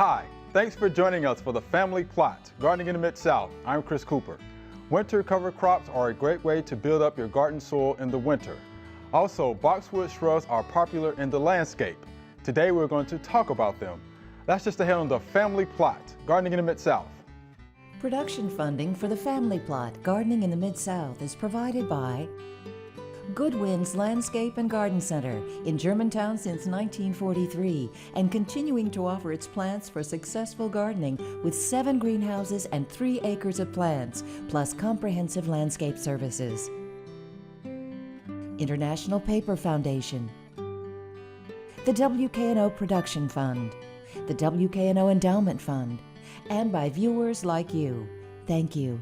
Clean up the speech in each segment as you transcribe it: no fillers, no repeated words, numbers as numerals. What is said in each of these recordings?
Hi, thanks for joining us for the Family Plot, Gardening in the Mid-South. I'm Chris Cooper. Winter cover crops are a great way to build up your garden soil in the winter. Also, boxwood shrubs are popular in the landscape. Today we're going to talk about them. That's just ahead on the Family Plot, Gardening in the Mid-South. Production funding for the Family Plot, Gardening in the Mid-South is provided by Goodwin's Landscape and Garden Center in Germantown since 1943 and continuing to offer its plants for successful gardening with 7 greenhouses and 3 acres of plants, plus comprehensive landscape services. International Paper Foundation, the WKNO Production Fund, the WKNO Endowment Fund, and by viewers like you. Thank you.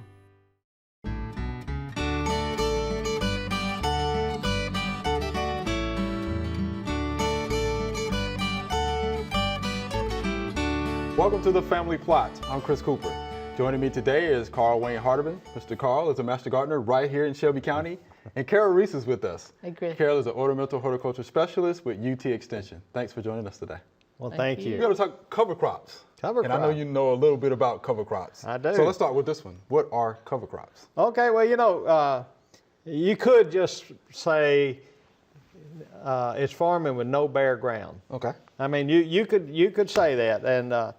Welcome to the Family Plot. I'm Chris Cooper. Joining me today is Carl Wayne Hardeman. Mr. Carl is a master gardener right here in Shelby County. And Carol Reese is with us. Hey, Chris. Carol is an ornamental horticulture specialist with UT Extension. Thanks for joining us today. Well, thank you. We're going to talk cover crops. Cover and crops. I know you know a little bit about cover crops. I do. So let's start with this one. What are cover crops? Okay, well, you know, you could just say it's farming with no bare ground. Okay. I mean, you could say that, and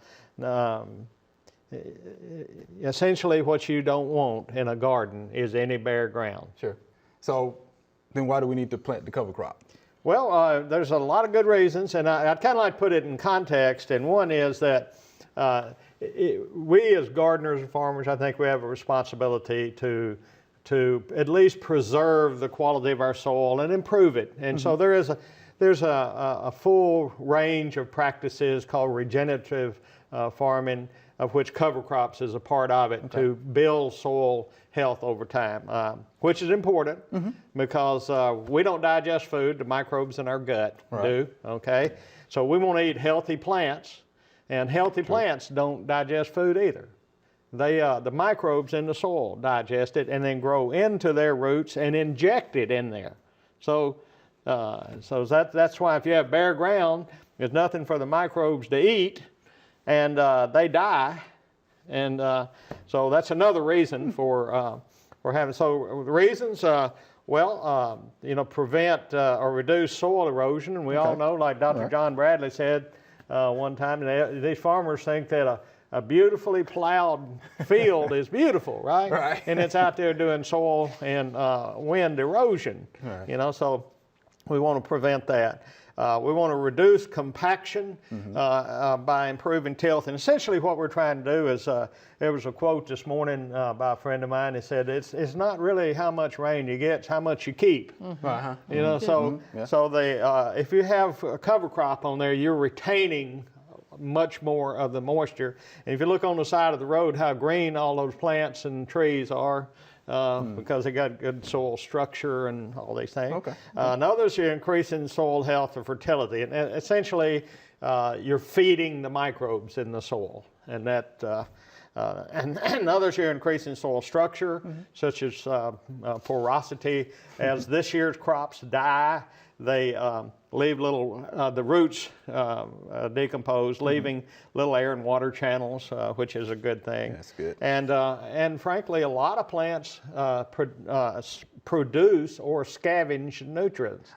essentially what you don't want in a garden is any bare ground. Sure. So then why do we need to plant the cover crop? Well, there's a lot of good reasons, and I'd kind of like to put it in context, and one is that we as gardeners and farmers, I think we have a responsibility to at least preserve the quality of our soil and improve it. And so there's a full range of practices called regenerative farming, of which cover crops is a part of it, to build soil health over time, which is important because we don't digest food, the microbes in our gut do, okay? So we want to eat healthy plants, and healthy plants don't digest food either. They, the microbes in the soil digest it and then grow into their roots and inject it in there. So, that's why if you have bare ground, there's nothing for the microbes to eat, and they die. And so that's another reason for having, so the reasons, you know, prevent or reduce soil erosion. And we all know, like Dr. John Bradley said one time, these farmers think that a beautifully plowed field is beautiful, right? Right. And it's out there doing soil and wind erosion, you know, so we want to prevent that. We want to reduce compaction by improving tilth. And essentially what we're trying to do is, there was a quote this morning by a friend of mine that said, it's not really how much rain you get, it's how much you keep. You know, so if you have a cover crop on there, you're retaining much more of the moisture. And if you look on the side of the road, how green all those plants and trees are, because they got good soil structure and all these things. And others, you're increasing soil health and fertility. And essentially, you're feeding the microbes in the soil. And that, and others, you're increasing soil structure, such as porosity. As this year's crops die, they leave little, the roots decompose, leaving little air and water channels, which is a good thing. That's good. And frankly, a lot of plants produce or scavenge nutrients.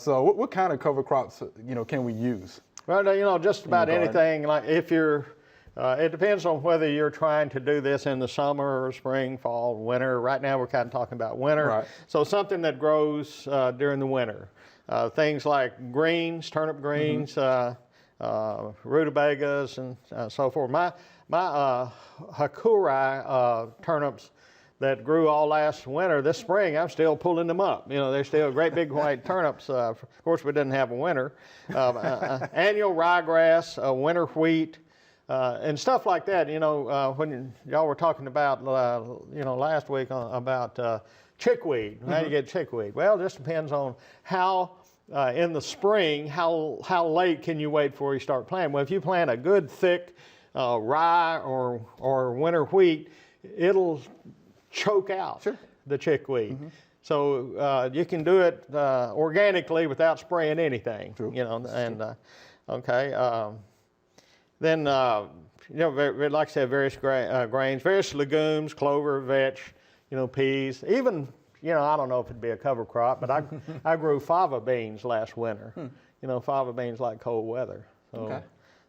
So what kind of cover crops, you know, can we use? Well, you know, just about anything. Like if you're, it depends on whether you're trying to do this in the summer or spring, fall, winter. Right now we're kind of talking about winter. Right. So something that grows during the winter. Things like greens, turnip greens, rutabagas, and so forth. My Hakurei turnips that grew all last winter, this spring, I'm still pulling them up. You know, they're still great big white turnips. Of course, we didn't have a winter. Annual ryegrass, winter wheat, and stuff like that. You know, when y'all were talking about, you know, last week about chickweed. How do you get chickweed? Well, it just depends on how, in the spring, how late can you wait before you start planting? Well, if you plant a good thick rye or winter wheat, it'll choke out the chickweed. So you can do it organically without spraying anything. You know, and Then, like I said, various grains, various legumes, clover, vetch, peas, even, I don't know if it'd be a cover crop, but I grew fava beans last winter. Fava beans like cold weather. So, Okay.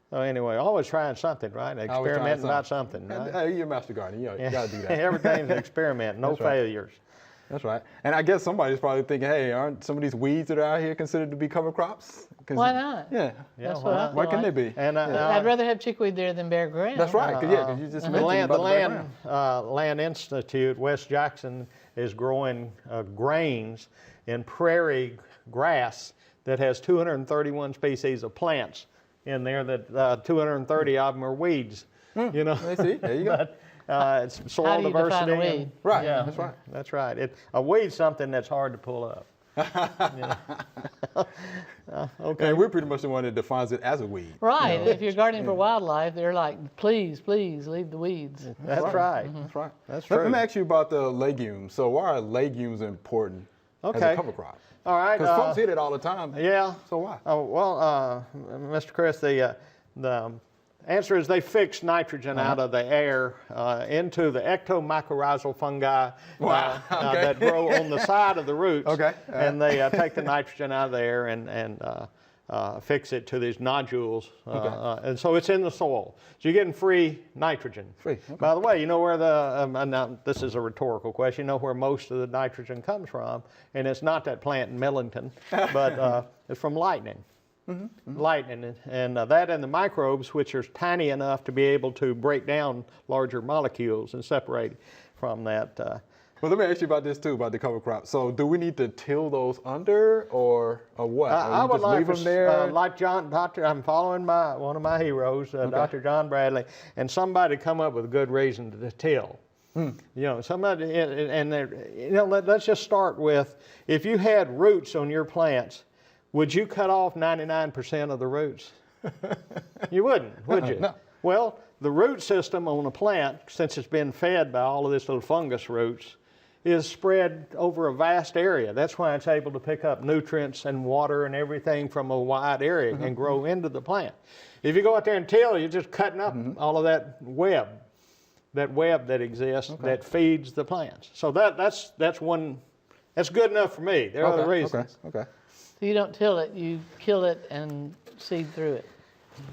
So anyway, always trying something, right? Experimenting about something. Right? Hey, you're a master gardener. You got to do that. Everything's an experiment, no That's right. failures. That's right. And I guess somebody's probably thinking, hey, aren't some of these weeds that are out here considered to be cover crops? Why not? Yeah. That's what I feel Why can't like. they be? And I'd rather have chickweed there than bare ground. That's right. Because you just mentioned about the background. Land Institute, West Jackson, is growing grains in prairie grass that has 231 species of plants in there. That 230 of them are weeds. I see. There you go. It's soil How do you define diversity. a weed? Right. Yeah, That's right. That's right. A weed's something that's hard to pull up. Okay. And we're pretty much the one that defines it as a weed. Right. If you're gardening for wildlife, they're like, please, please leave the weeds. That's right. That's right. That's Let true. me ask you about the legumes. So why are legumes important as Okay. a cover crop? All right. Because folks hit it all the time. Yeah. So why? Oh, well, Mr. Chris, the answer is they fix nitrogen out of the air into the ectomycorrhizal fungi Wow. Okay. that grow on the side of the roots. Okay. And they take the nitrogen out of the air and fix it to these nodules. And so it's in the soil. So you're getting free nitrogen. Free, okay. By the way, you know where the, now this is a rhetorical question, you know where most of the nitrogen comes from, and it's not that plant in Millington, but it's from lightning. Lightning, and that and the microbes, which are tiny enough to be able to break down larger molecules and separate from that. Well, let me ask you about this too, about the cover crop. So do we need to till those under or what? I Or would just like, leave them there? like I'm following one of my heroes, Dr. John Bradley, and somebody come up with a good reason to till. Somebody, and let's just start with, if you had roots on your plants, would you cut off 99% of the roots? You wouldn't, would you? No. Well, the root system on a plant, since it's been fed by all of this little fungus roots, is spread over a vast area. That's why it's able to pick up nutrients and water and everything from a wide area and grow into the plant. If you go out there and till, you're just cutting up all of that web that exists that feeds the plants. So that's good enough for me. There are other reasons. Okay. So you don't till it, you kill it and seed through it.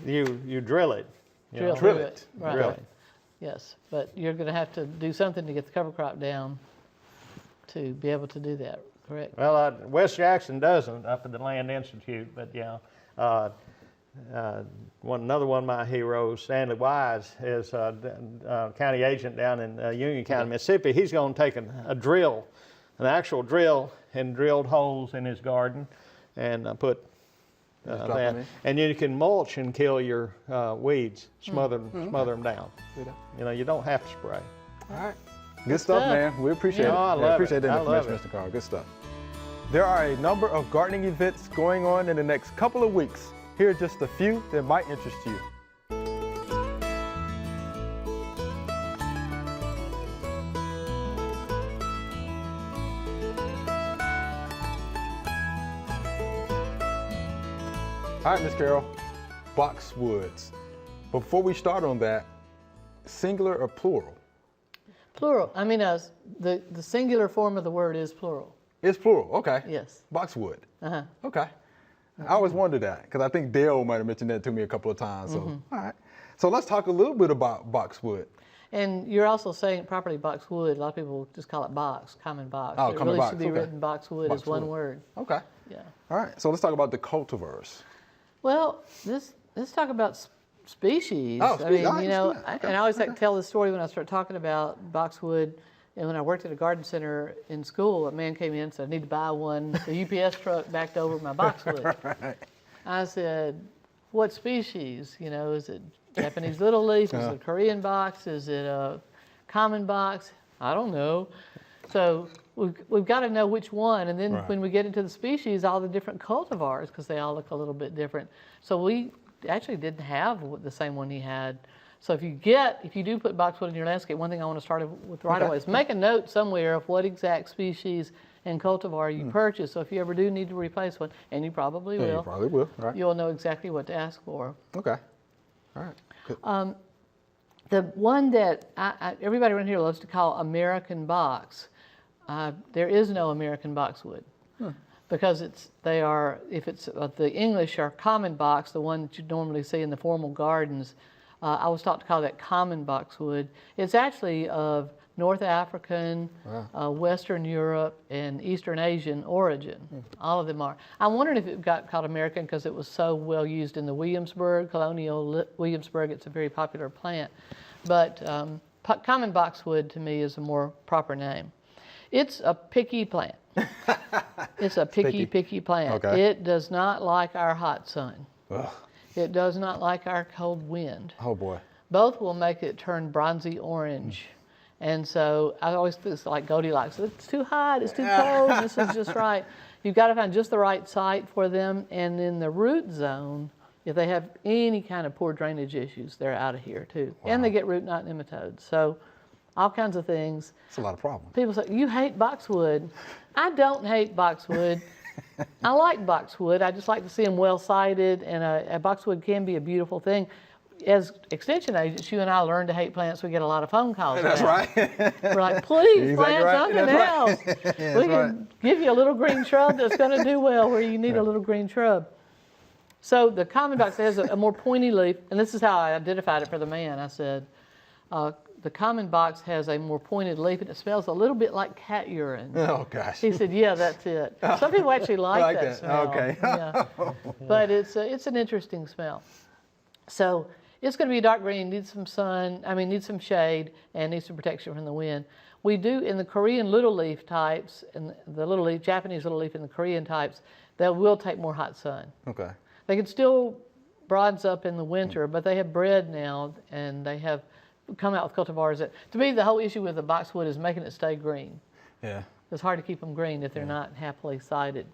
You drill it. Drill Drill through it. Right. Drill it. Yes, but you're going to have to do something to get the cover crop down to be able to do that, correct? Well, West Jackson doesn't up at the Land Institute, but another one of my heroes, Stanley Wise, is county agent down in Union County, Mississippi. He's going to take a drill, an actual drill, and drilled holes in his garden and put drop that. them in. And you can mulch and kill your weeds, smother them down. You don't have to spray. All right. Good stuff, man. We appreciate it. Oh, I love it. appreciate that I love information, Mr. Carl. Good stuff. There are a number of gardening events going on in the next couple of weeks. Here are just a few that might interest you. All right, Ms. Carroll, boxwoods. Before we start on that, singular or plural? Plural. I mean, the singular form of the word is plural. It's plural, okay. Yes. Boxwood. Uh-huh. Okay. I always wondered that because I think Dale might have mentioned that to me a couple of times. So, all right. So let's talk a little bit about boxwood. And you're also saying it properly boxwood. A lot of people just call it box, common box. Oh, it common really box, should be okay. written boxwood as one Boxwood. word. Okay. Yeah. All right. So let's talk about the cultivars. Well, let's talk about species. Oh, I mean, I you know, understand. and I always like to tell the story when I start talking about boxwood. And when I worked at a garden center in school, a man came in and said, I need to buy one. The UPS truck backed over my boxwood. Right. I said, what species? You know, is it Japanese little leaf? Is it a Korean box? Is it a common box? I don't know. So we've got to know which one. And then when we get into the species, all the different cultivars, because they all look a little bit different. So we actually didn't have the same one he had. So if you do put boxwood in your landscape, one thing I want to start with right away is make a note somewhere of what exact species and cultivar you purchase. So if you ever do need to replace one, and you probably will, You probably will. Right. you'll know exactly what to ask for. Okay. All All right. Good. The one that everybody around here loves to call American box, there is no American boxwood. Because if it's the English or common box, the one that you normally see in the formal gardens, I was taught to call that common boxwood. It's actually of North African, Western Europe, and Eastern Asian origin. All of them are. I'm wondering if it got called American because it was so well used in the Williamsburg, colonial Williamsburg. It's a very popular plant. But common boxwood to me is a more proper name. It's a picky plant. It's a picky plant. Okay. It does not like our hot sun. Ugh. It does not like our cold wind. Oh boy. Both will make it turn bronzy orange. And so I always think it's like Goldilocks. It's too hot, it's too cold, this is just right. You've got to find just the right site for them. And in the root zone, if they have any kind of poor drainage issues, they're out of here too. Wow. And they get root knot nematodes. So all kinds of things. It's a lot of problems. People say, you hate boxwood. I don't hate boxwood. I like boxwood. I just like to see them well sited, and a boxwood can be a beautiful thing. As extension agents, you and I learn to hate plants. We get a lot of phone calls. That's about. right. We're like, please Exactly plant right. something That's else. right. Yeah, We that's can give you a little green shrub that's going to do well where you need a little green shrub. So the common box has a more pointy leaf, and this is how I identified it for the man. I said, the common box has a more pointed leaf, and it smells a little bit like cat urine. Oh gosh. He said, yeah, that's it. Some people actually like that smell. Okay. Yeah. But it's an interesting smell. So it's going to be dark green, needs some sun, needs some shade, and needs some protection from the wind. We do, in the Korean little leaf types, and the little leaf, Japanese little leaf and the Korean types, they will take more hot sun. Okay. They can still bronze up in the winter, but they have bred now, and they have come out with cultivars that, to me, the whole issue with the boxwood is making it stay green. Yeah. It's hard to keep them green if they're not happily sited.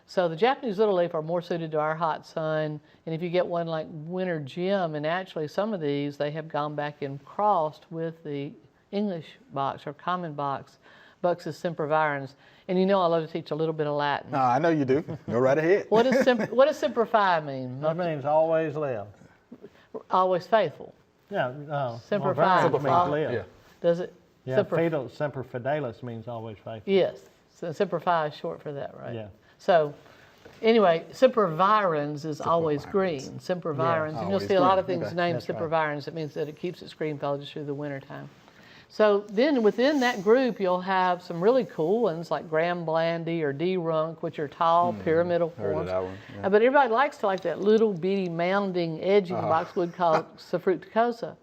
So the Japanese little leaf are more suited to our hot sun, and if you get one like Winter Gem, and actually some of these, they have gone back and crossed with the English box or common box, Buxus sempervirens. And you know I love to teach a little bit of Latin. No, I know you do. Go right ahead. What does semperfi mean? That means always live. Always faithful. Yeah, no. Semper Virens Fi. means live. Yeah. Does it? Yeah, semper fidelis means always faithful. Yes. So semperfi is short for that, right? Yeah. So anyway, sempervirens is always green. Sempervirens. And you'll Always see a lot of green. things Okay. named That's right. sempervirens. It means that it keeps its green foliage through the wintertime. So then within that group, you'll have some really cool ones like Graham Blandy or D. Runk, which are tall pyramidal Heard of forms. that one, yeah. But everybody likes to like that little bitty mounding edging boxwood called Safruticosa.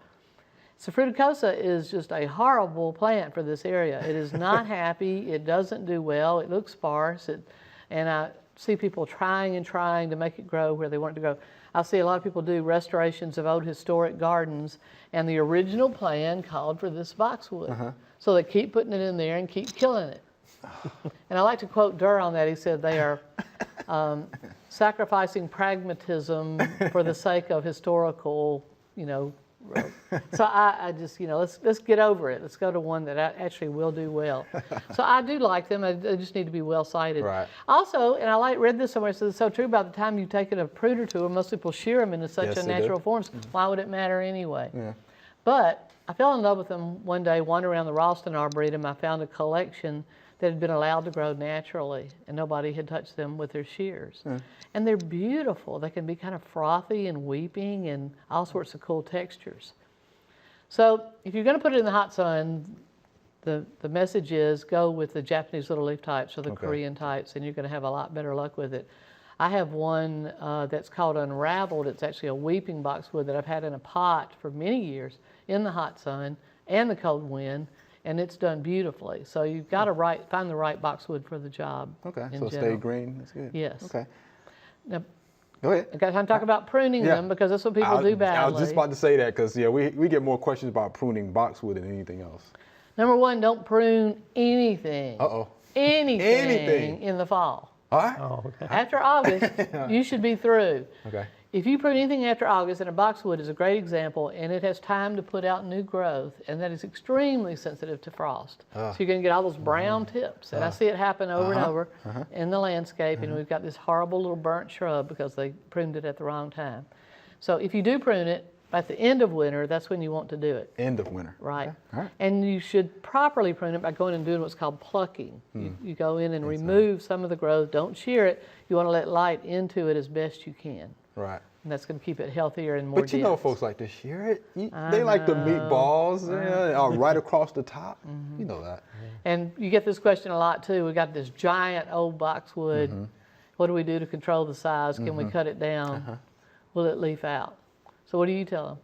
Safruticosa is just a horrible plant for this area. It is not happy. It doesn't do well. It looks sparse. And I see people trying and trying to make it grow where they want it to grow. I see a lot of people do restorations of old historic gardens, and the original plan called for this boxwood. So they keep putting it in there and keep killing it. And I like to quote Durr on that. He said they are sacrificing pragmatism for the sake of historical, So I just, let's get over it. Let's go to one that actually will do well. So I do like them. They just need to be well sited. Right. Also, and I read this somewhere, it says it's so true, by the time you've taken a pruder to them, most people shear them into such Yes, they unnatural do. forms. Why would it matter anyway? Yeah. But I fell in love with them one day, wandering around the Ralston Arboretum. I found a collection that had been allowed to grow naturally, and nobody had touched them with their shears. And they're beautiful. They can be kind of frothy and weeping and all sorts of cool textures. So if you're going to put it in the hot sun, the message is go with the Japanese little leaf types or the Korean types, and you're going to have a lot better luck with it. I have one that's called Unraveled. It's actually a weeping boxwood that I've had in a pot for many years in the hot sun and the cold wind, and it's done beautifully. So you've got to find the right boxwood for the job. Okay. in So general. stay green. That's good. Yes. Okay. Now, Go ahead. I got time to talk about pruning Yeah. them because that's what people do badly. I was just about to say that because we get more questions about pruning boxwood than anything else. Number one, don't prune anything. Uh-oh. Anything in the fall. All right. Oh, okay. After August, you should be through. Okay. If you prune anything after August, and a boxwood is a great example, and it has time to put out new growth, and that is extremely sensitive to frost. So you're going to get all those brown tips, and I see it happen over and over in the landscape, and we've got this horrible little burnt shrub because they pruned it at the wrong time. So if you do prune it, At the end of winter, that's when you want to do it. End of winter. Right. Okay. All right. And you should properly prune it by going and doing what's called plucking. You go in and remove some of the growth. Don't shear it. You want to let light into it as best you can. Right. And that's going to keep it healthier and more But you know, dense. folks like to shear it. They like the meatballs right across the top. You know that. And you get this question a lot too. We got this giant old boxwood. What do we do to control the size? Can we cut it down? Will it leaf out? So what do you tell them?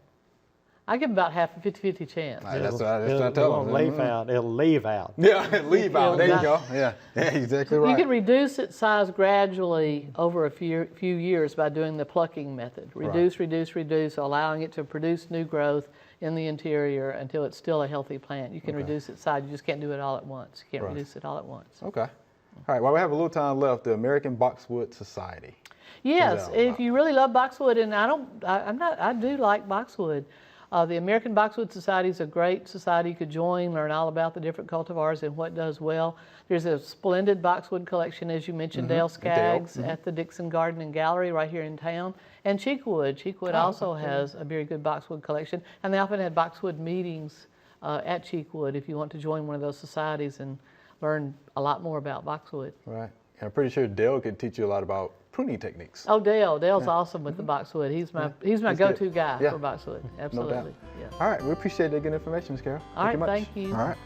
I give them about half a 50-50 chance. That's what I It'll tell them. leaf out. It'll leave out. Yeah, leave out. There you It'll go. Yeah, exactly right. You can reduce its size gradually over a few years by doing the plucking method. Reduce, reduce, allowing it to produce new growth in the interior until it's still a healthy plant. You can reduce its size. You just can't do it all at once. You can't reduce it all at once. Okay. All right. Well, we have a little time left. The American Boxwood Society. Yes, that all if about? you really love boxwood, and I do like boxwood. The American Boxwood Society is a great society you could join, learn all about the different cultivars and what does well. There's a splendid boxwood collection, as you mentioned, Dale Skaggs at the Dixon Garden and Gallery right here in town. And Cheekwood. Cheekwood also has a very good boxwood collection. And they often have boxwood meetings at Cheekwood if you want to join one of those societies and learn a lot more about boxwood. Right. And I'm pretty sure Dale can teach you a lot about pruning techniques. Oh, Dale's awesome with the boxwood. He's my He's go-to good. guy Yeah. for boxwood. No Absolutely. doubt. Yeah. All right. We appreciate the good information, Ms. Carol. All Thank right, you much. thank you. All right.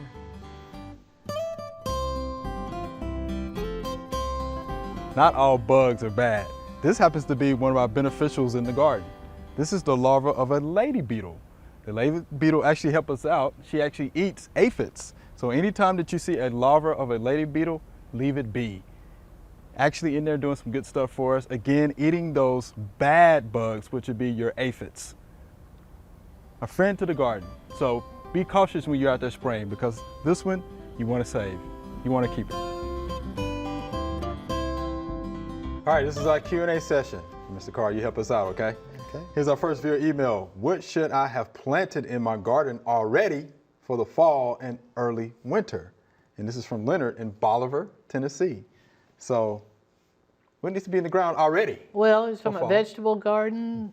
Not all bugs are bad. This happens to be one of our beneficials in the garden. This is the larva of a lady beetle. The lady beetle actually helps us out. She actually eats aphids. So anytime that you see a larva of a lady beetle, leave it be. Actually in there doing some good stuff for us. Again, eating those bad bugs, which would be your aphids. A friend to the garden. So be cautious when you're out there spraying, because this one you want to save. You want to keep it. All right, this is our Q&A session. Mr. Carr, you help us out, okay? Okay. Here's our first viewer email. What should I have planted in my garden already for the fall and early winter? And this is from Leonard in Bolivar, Tennessee. So what needs to be in the ground already? Well, it's from a fall. vegetable garden.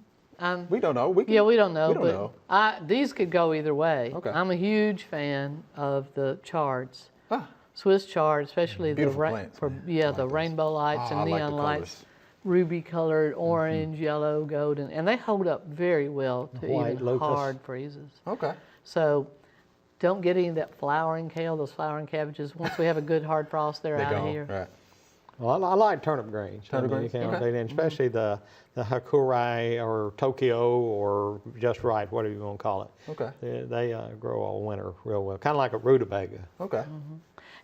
We don't know. Yeah, we don't know. We don't know. These could go either way. Okay. I'm a huge fan of the chards. Ah, Swiss chard, especially Beautiful plants, man. I like the those. rainbow lights Ah, I and like neon the lights, colors. ruby colored, orange, yellow, golden, and they hold up very well to White even locust. hard freezes. okay. So don't get any of that flowering kale, those flowering cabbages. Once we have a good hard frost, they're They out of go. here. Right. Well, I like turnip greens. Turnip You greens? can Okay. and especially the Hakurei or Tokyo or just right, whatever you want to call it. Okay. They grow all winter real well, kind of like a rutabaga. Okay.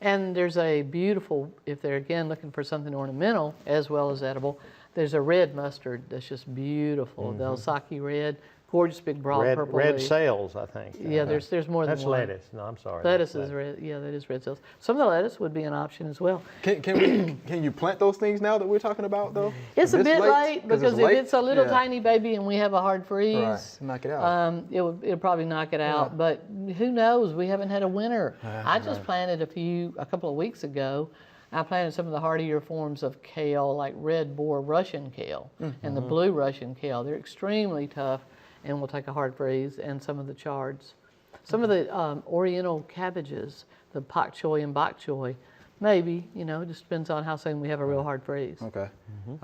And there's a beautiful, if they're again looking for something ornamental as well as edible, there's a red mustard that's just beautiful. The Osaki red, gorgeous big broad purple Red leaf. sails, I think. Yeah, there's more than That's one. lettuce. No, I'm sorry. Lettuce that's is red. Yeah, that is red cells. Some of the lettuce would be an option as well. Can you plant those things now that we're talking about though? It's a This bit late 'Cause because if late? it's a little Yeah. tiny baby and we have a hard freeze, Right. Knock it out. it'll probably knock it out. But who knows? We haven't had a winter. I just planted a couple of weeks ago. I planted some of the hardier forms of kale, like red boar Russian kale and the blue Russian kale. They're extremely tough and will take a hard freeze, and some of the chards. Some of the oriental cabbages, the pak choi and bok choy, maybe, it just depends on how soon we have a real hard freeze. Okay.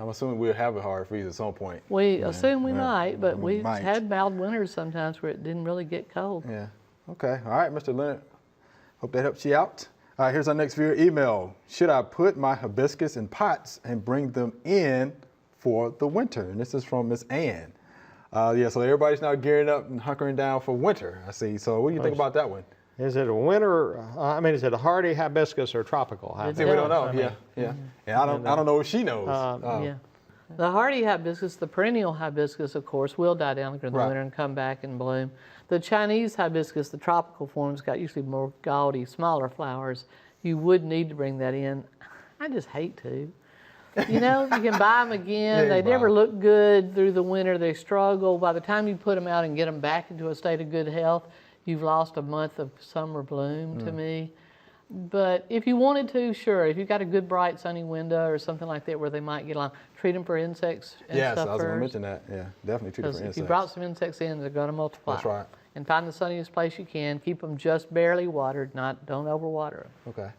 I'm assuming we'll have a hard freeze at some point. We assume we yeah, might, but we we've might. had mild winters sometimes where it didn't really get cold. Yeah. Okay. All right, Mr. Leonard. Hope that helps you out. All right, here's our next viewer email. Should I put my hibiscus in pots and bring them in for the winter? And this is from Miss Ann. So everybody's now gearing up and hunkering down for winter, I see. So what do you think about that one? Is it a winter? Is it a hardy hibiscus or tropical See, hibiscus? we don't know. I mean, Yeah. And I don't know if she knows. Yeah. The hardy hibiscus, the perennial hibiscus, of course, will die down during the Right. winter and come back and bloom. The Chinese hibiscus, the tropical forms, got usually more gaudy, smaller flowers. You would need to bring that in. I just hate to. You can buy them again. Yeah, They you buy never 'em. look good through the winter. They struggle. By the time you put them out and get them back into a state of good health, you've lost a month of summer bloom to me. But if you wanted to, sure. If you've got a good, bright, sunny window or something like that where they might get along, treat them for insects and Yes, stuff I was going to first. mention that. Yeah, definitely treat it Because for if insects. you brought some insects in, they're going to multiply. That's right. And find the sunniest place you can. Keep them just barely watered, don't overwater them. Okay.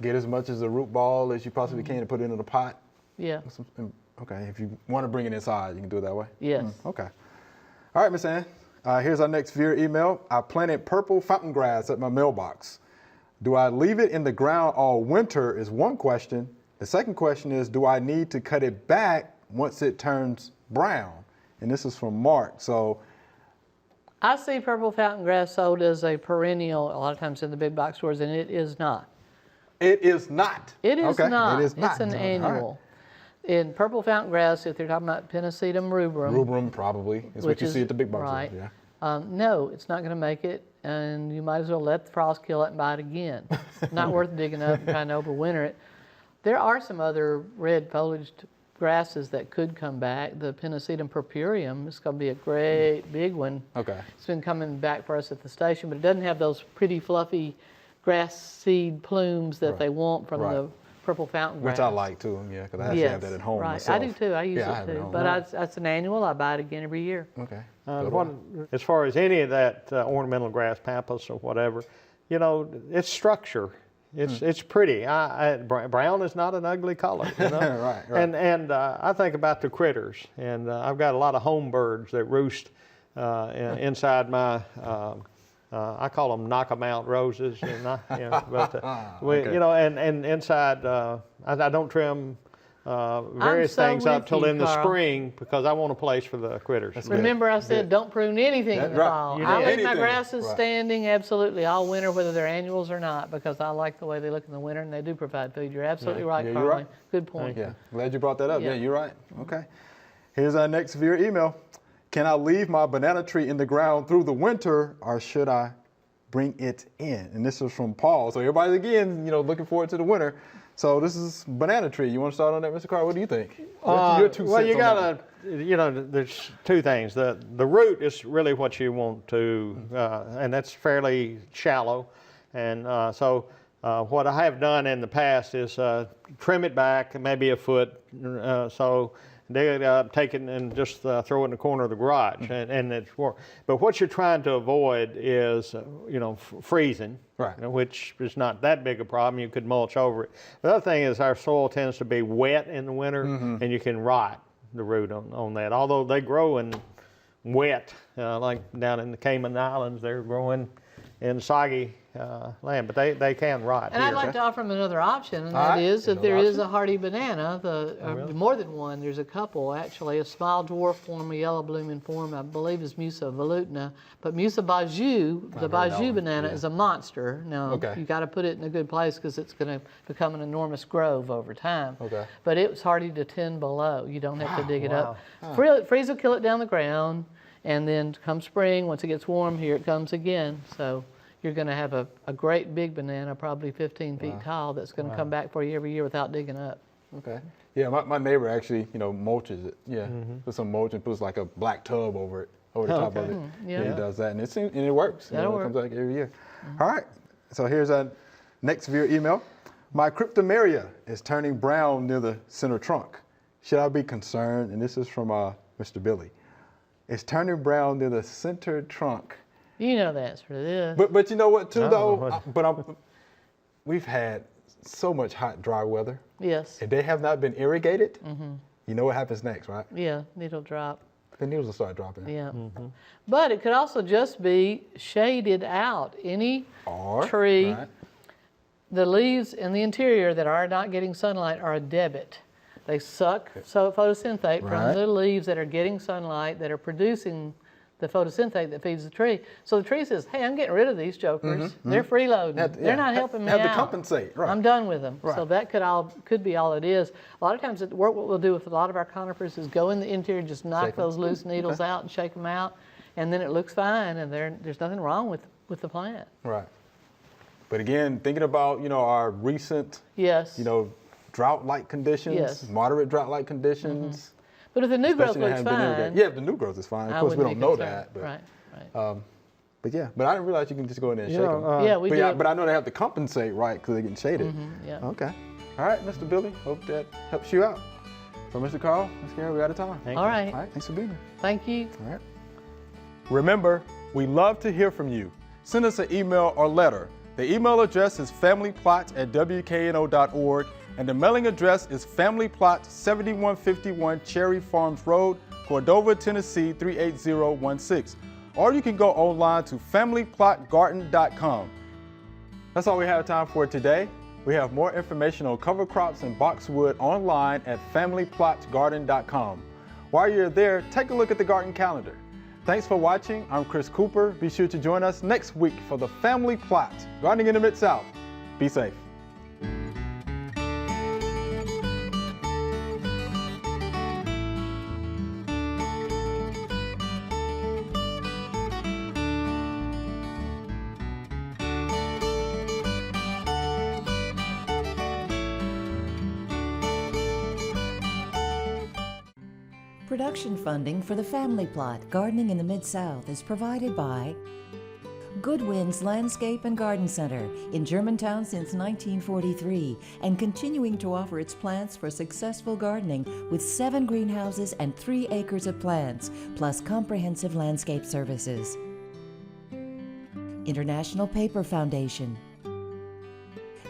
Get as much as a root ball as you possibly can and put it into the pot. Yeah. Okay, if you want to bring it inside, you can do it that way. Yes. Okay. All right, Miss Ann. Here's our next viewer email. I planted purple fountain grass at my mailbox. Do I leave it in the ground all winter is one question. The second question is, do I need to cut it back once it turns brown? And this is from Mark. So I see purple fountain grass sold as a perennial a lot of times in the big box stores, and it is not. it is not. It is Okay, not. It is not. It's an All right. annual. In purple fountain grass, if they're talking about Pennisetum rubrum, Rubrum probably is what which you is see at the big box. right. Yeah. No, it's not going to make it, and you might as well let the frost kill it and buy it again. Not worth digging up and trying to overwinter it. There are some other red foliaged grasses that could come back. The Pennisetum purpureum is going to be a great big one. Okay. It's been coming back for us at the station, but it doesn't have those pretty fluffy grass seed plumes that they want from Right. the purple fountain grass. Which I like too. Yeah, because I actually have that at home right. myself. I do too. I use Yeah, I it have it at too. home. But that's an annual. I buy it again every year. Okay. As far as any of that ornamental grass, pampas or whatever, you know, it's structure. It's pretty. Brown is not an ugly color, you know. Right. And I think about the critters, and I've got a lot of home birds that roost inside my. I call them knock-em-out roses, and Okay. you know, and inside I don't trim various so things up with till you, in the Carl. spring because I want a place for the critters. That's Remember I said don't prune anything in the right. fall. You I did. leave my Anything. grasses Right. standing absolutely all winter, whether they're annuals or not, because I like the way they look in the winter, and they do provide food. You're absolutely right, Yeah, you're Carly. right. Good point. Yeah, glad you brought that up. Yeah. Yeah, you're right. Okay. Here's our next viewer email. Can I leave my banana tree in the ground through the winter, or should I bring it in? And this is from Paul. So everybody again, you know, looking forward to the winter. So this is banana tree. You want to start on that, Mr. Carr? What do you think? Your 2 well, cents you on that gotta, you know, there's two things. The root is really what you want to, and that's fairly shallow. And so what I have done in the past is trim it back maybe a foot, so dig it up, take it and just throw it in the corner of the garage, and it's but what you're trying to avoid is, you know, freezing. Right. You know, which is not that big a problem. You could mulch over it. The other thing is our soil tends to be wet in the winter, and you can rot the root on that. Although they grow in wet, like down in the Cayman Islands, they're growing in soggy land, but they can rot. And I'd here. like to offer them another option, and All that right, is that another there is option. a hardy banana, more than one, there's a couple actually, a small dwarf form, a yellow blooming form, I believe is Musa volutna, but Musa baju, the heard that baju one, banana yeah. is a monster. Now, Okay. you got to put it in a good place because it's going to become an enormous grove over time. Okay. But it's hardy to 10 below. You don't have to dig it up. Wow. Freeze will kill it down the ground, and then come spring, once it gets warm, here it comes again. So you're going to have a great big banana, probably 15 feet tall, that's going to come back for you every year without digging up. Okay. Yeah, my neighbor actually, you know, mulches it. Yeah, put some mulch and puts like a black tub over it, over the top of it. yeah. He does that, and it works. That'll It comes work. back every year. All right. So here's our next viewer email. My cryptomeria is turning brown near the center trunk. Should I be concerned? And this is from Mr. Billy. It's turning brown near the center trunk. You know the answer to this. But you know what too No, though? We've had so much hot, dry weather. Yes. If they have not been irrigated, you know what happens next, right? Yeah, needle drop. The needles will start dropping. Yeah. But it could also just be shaded out. Any Or, tree, right? the leaves in the interior that are not getting sunlight are a debit. They suck photosynthate from Right. the leaves that are getting sunlight, that are producing the photosynthate that feeds the tree. So the tree says, hey, I'm getting rid of these jokers. They're freeloading. They're not helping me have out. to compensate, right? I'm done with them. So Right. that could be all it is. A lot of times what we'll do with a lot of our conifers is go in the interior, just knock Shake 'em. those loose needles out and shake them out, and then it looks fine, and there's nothing wrong with the plant. Right. But again, thinking about, you know, our recent, Yes. you know, drought-like conditions, Yes. moderate drought-like conditions. But if the new growth especially that looks haven't been irrigated. fine, Yeah, if the new growth is fine. Of I course, we wouldn't don't be know concerned. that. But, Right. but But yeah, but I didn't realize you can just go in there and You shake know, them. Yeah, we but, do. yeah, but I know they have to compensate, right, because they're getting shaded. Yeah. Okay. All right, Mr. Billy, hope that helps you out. For Mr. Carl, Ms. Gary, we're out of time. Thank All you. right. All right, thanks for being here. Thank you. All right. Remember, we love to hear from you. Send us an email or letter. The email address is familyplot@wkno.org, and the mailing address is Family Plot, 7151 Cherry Farms Road, Cordova, Tennessee 38016. Or you can go online to familyplotgarden.com. That's all we have time for today. We have more information on cover crops and boxwood online at familyplotgarden.com. While you're there, take a look at the garden calendar. Thanks for watching. I'm Chris Cooper. Be sure to join us next week for the Family Plot, Gardening in the Mid-South. Be safe. Production funding for the Family Plot, Gardening in the Mid-South is provided by Good Winds Landscape and Garden Center in Germantown since 1943 and continuing to offer its plants for successful gardening with 7 greenhouses and 3 acres of plants, plus comprehensive landscape services. International Paper Foundation,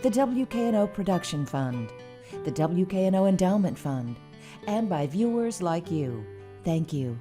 the WKNO Production Fund, the WKNO Endowment Fund, and by viewers like you. Thank you.